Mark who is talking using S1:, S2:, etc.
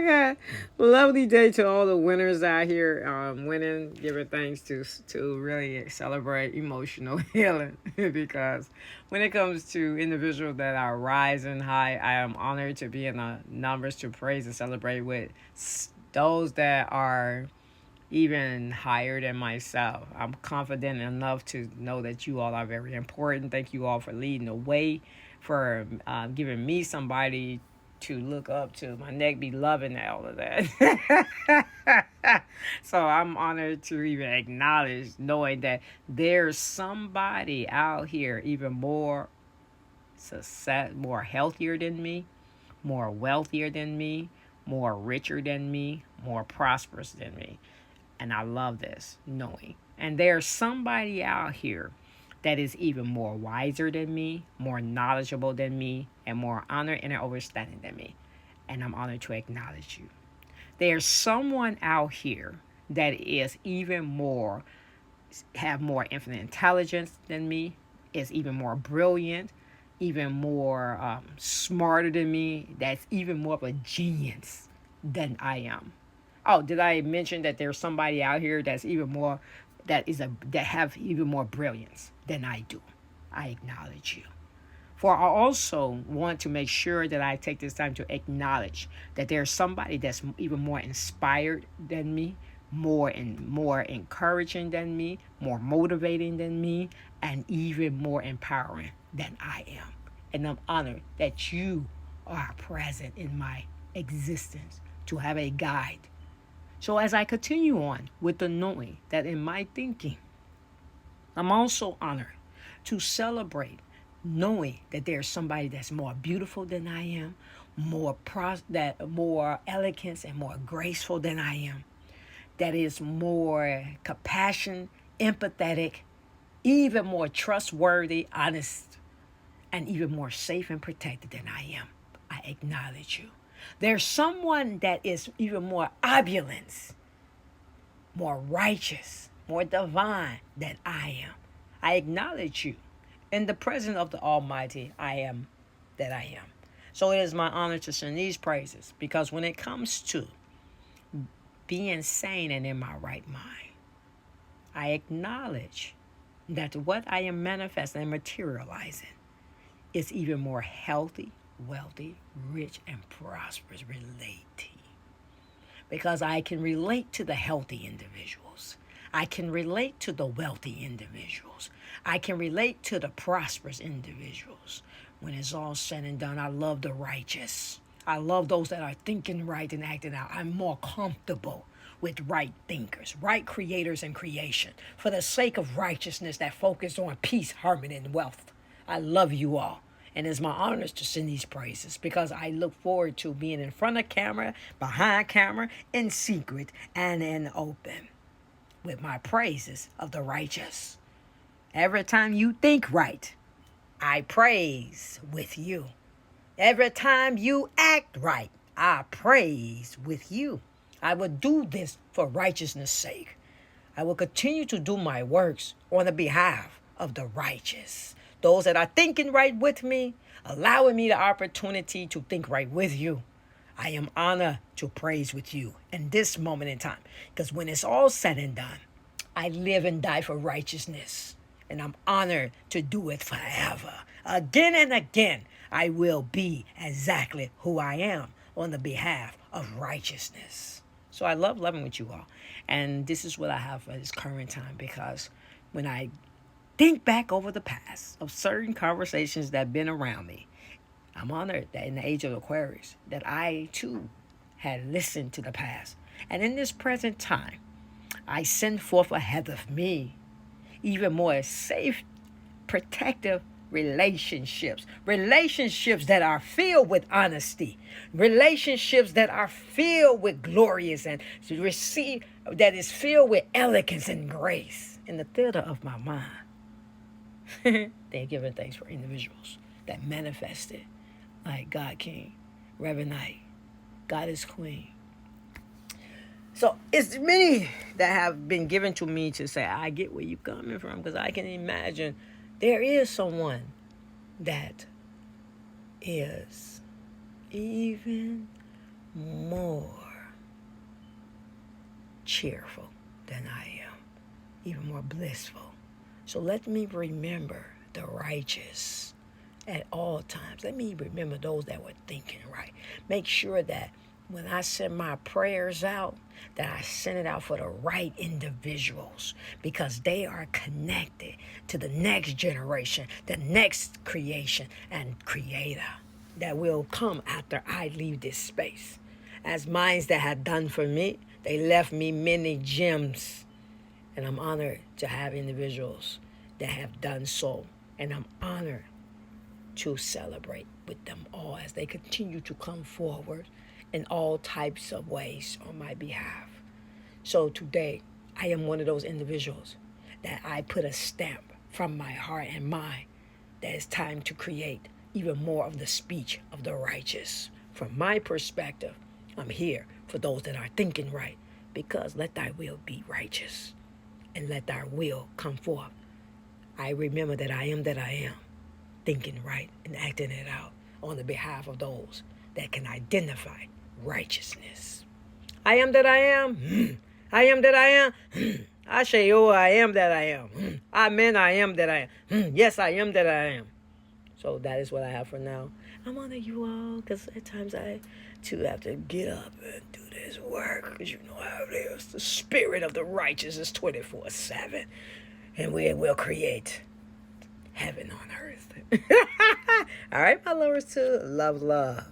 S1: my God. Lovely day to all the winners out here winning, giving thanks to really celebrate emotional healing. Because when it comes to individuals that are rising high, I am honored to be in the numbers to praise and celebrate with those that are even higher than myself. I'm confident enough to know that you all are very important. Thank you all for leading the way, for giving me somebody to look up to. My neck be loving all of that. So I'm honored to even acknowledge knowing that there's somebody out here even more more healthier than me, more wealthier than me, more richer than me, more prosperous than me. And I love this knowing. And there's somebody out here that is even more wiser than me, more knowledgeable than me, and more honored and understanding than me. And I'm honored to acknowledge you. There's someone out here that is even more, have more infinite intelligence than me, is even more brilliant, even more smarter than me, that's even more of a genius than I am. Oh, did I mention that there's somebody out here that's even more, that have even more brilliance than I do? I acknowledge you. For I also want to make sure that I take this time to acknowledge that there's somebody that's even more inspired than me, more encouraging than me, more motivating than me, and even more empowering than I am. And I'm honored that you are present in my existence to have a guide. So as I continue on with the knowing that in my thinking, I'm also honored to celebrate knowing that there's somebody that's more beautiful than I am, more elegant and more graceful than I am, that is more compassion, empathetic, even more trustworthy, honest, and even more safe and protected than I am. I acknowledge you. There's someone that is even more opulence, more righteous, more divine than I am. I acknowledge you. In the presence of the Almighty, I am that I am. So it is my honor to sing these praises because when it comes to being sane and in my right mind, I acknowledge that what I am manifesting and materializing is even more healthy, wealthy, rich, and prosperous relating. Because I can relate to the healthy individuals. I can relate to the wealthy individuals. I can relate to the prosperous individuals. When it's all said and done, I love the righteous. I love those that are thinking right and acting out. I'm more comfortable with right thinkers, right creators and creation, for the sake of righteousness that focus on peace, harmony, and wealth. I love you all. And it's my honor to sing these praises because I look forward to being in front of camera, behind camera, in secret, and in open with my praises of the righteous. Every time you think right, I praise with you. Every time you act right, I praise with you. I will do this for righteousness' sake. I will continue to do my works on the behalf of the righteous. Those that are thinking right with me, allowing me the opportunity to think right with you. I am honored to praise with you in this moment in time. Because when it's all said and done, I live and die for righteousness. And I'm honored to do it forever. Again and again, I will be exactly who I am on the behalf of righteousness. So I love loving with you all. And this is what I have for this current time because when I think back over the past of certain conversations that have been around me, I'm honored that in the age of Aquarius that I too had listened to the past. And in this present time, I send forth ahead of me even more safe, protective relationships. Relationships that are filled with honesty. Relationships that are filled with glorious and that is filled with elegance and grace in the theater of my mind. They're giving thanks for individuals that manifested like God King, Reverend Knight, Goddess Queen. So it's many that have been given to me to say, I get where you're coming from because I can imagine there is someone that is even more cheerful than I am, even more blissful. So let me remember the righteous at all times. Let me remember those that were thinking right. Make sure that when I send my prayers out, that I send it out for the right individuals, because they are connected to the next generation, the next creation and creator that will come after I leave this space. As minds that have done for me, they left me many gems. And I'm honored to have individuals that have done so. And I'm honored to celebrate with them all as they continue to come forward in all types of ways on my behalf. So today, I am one of those individuals that I put a stamp from my heart and mind that it's time to create even more of the speech of the righteous. From my perspective, I'm here for those that are thinking right, because let thy will be righteous and let thy will come forth. I remember that I am, thinking right and acting it out on the behalf of those that can identify righteousness. I am that I am. I am that I am. I say, oh, I am that I am. Amen, I am that I am. Yes, I am that I am. So that is what I have for now. I'm honor you all, because at times I too have to get up and do this work, because you know how it is. The spirit of the righteous is 24/7, and we will create heaven on earth. All right, my lovers, too. Love, love.